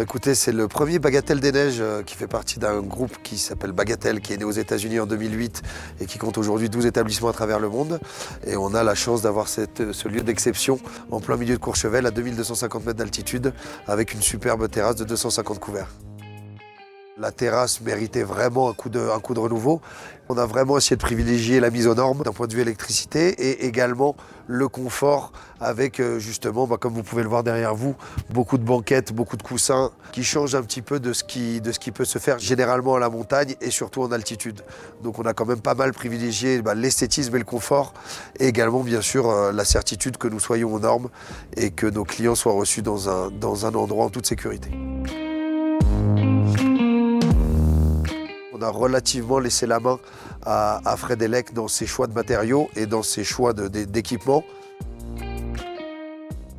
Alors écoutez, c'est le premier Bagatelle des Neiges qui fait partie d'un groupe qui s'appelle Bagatelle, qui est né aux États-Unis en 2008 et qui compte aujourd'hui 12 établissements à travers le monde. Et on a la chance d'avoir ce lieu d'exception en plein milieu de Courchevel à 2250 mètres d'altitude avec une superbe terrasse de 250 couverts. La terrasse méritait vraiment un coup de renouveau. On a vraiment essayé de privilégier la mise aux normes d'un point de vue électricité et également le confort avec justement, comme vous pouvez le voir derrière vous, beaucoup de banquettes, beaucoup de coussins qui changent un petit peu de ce qui peut se faire généralement à la montagne et surtout en altitude. Donc on a quand même pas mal privilégié l'esthétisme et le confort et également bien sûr la certitude que nous soyons aux normes et que nos clients soient reçus dans un endroit en toute sécurité. On a relativement laissé la main à Fred Elec dans ses choix de matériaux et dans ses choix d'équipements.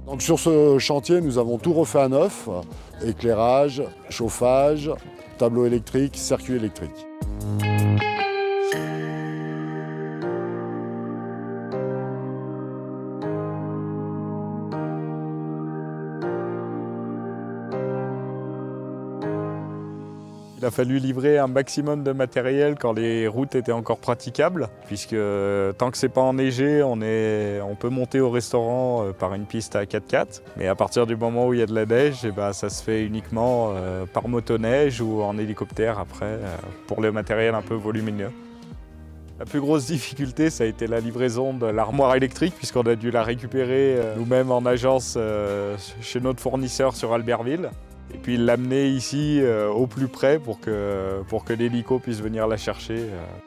Donc sur ce chantier, nous avons tout refait à neuf, éclairage, chauffage, tableau électrique, circuit électrique. Il a fallu livrer un maximum de matériel quand les routes étaient encore praticables, puisque tant que c'est pas enneigé, on peut monter au restaurant par une piste à 4x4. Mais à partir du moment où il y a de la neige, ça se fait uniquement par motoneige ou en hélicoptère après, pour le matériel un peu volumineux. La plus grosse difficulté, ça a été la livraison de l'armoire électrique, puisqu'on a dû la récupérer nous-mêmes en agence chez notre fournisseur sur Albertville. Et puis l'amener ici au plus près pour que l'hélico puisse venir la chercher,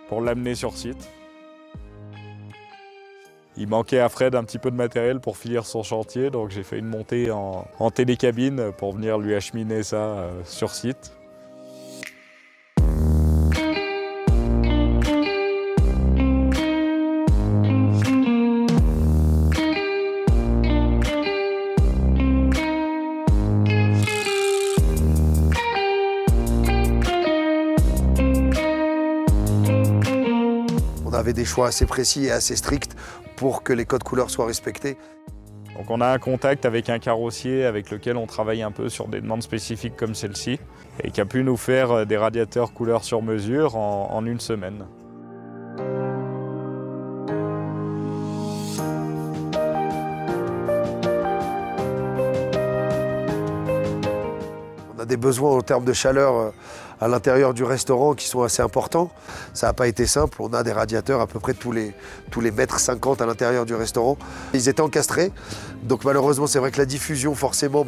pour l'amener sur site. Il manquait à Fred un petit peu de matériel pour finir son chantier, donc j'ai fait une montée en télécabine pour venir lui acheminer ça sur site. On avait des choix assez précis et assez stricts pour que les codes couleurs soient respectés. Donc on a un contact avec un carrossier avec lequel on travaille un peu sur des demandes spécifiques comme celle-ci et qui a pu nous faire des radiateurs couleur sur mesure en une semaine. On a des besoins en termes de chaleur à l'intérieur du restaurant qui sont assez importants. Ça n'a pas été simple. On a des radiateurs à peu près tous les mètres 50 à l'intérieur du restaurant. Ils étaient encastrés. Donc malheureusement, c'est vrai que la diffusion, forcément,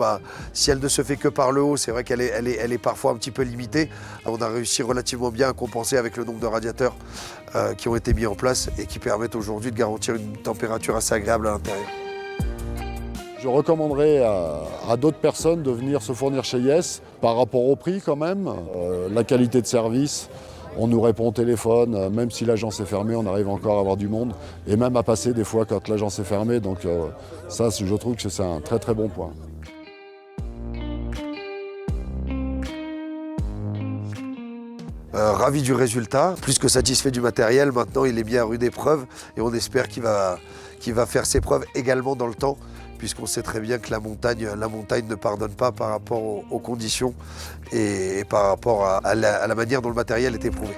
si elle ne se fait que par le haut, c'est vrai qu'elle est parfois un petit peu limitée. On a réussi relativement bien à compenser avec le nombre de radiateurs qui ont été mis en place et qui permettent aujourd'hui de garantir une température assez agréable à l'intérieur. Je recommanderais à d'autres personnes de venir se fournir chez Yes par rapport au prix quand même, la qualité de service. On nous répond au téléphone, même si l'agence est fermée, on arrive encore à avoir du monde et même à passer des fois quand l'agence est fermée. Donc ça, je trouve que c'est un très très bon point. Ravi du résultat, plus que satisfait du matériel. Maintenant, il est bien à rude épreuve et on espère qu'il va faire ses preuves également dans le temps, puisqu'on sait très bien que la montagne ne pardonne pas par rapport aux conditions et par rapport à la manière dont le matériel est éprouvé.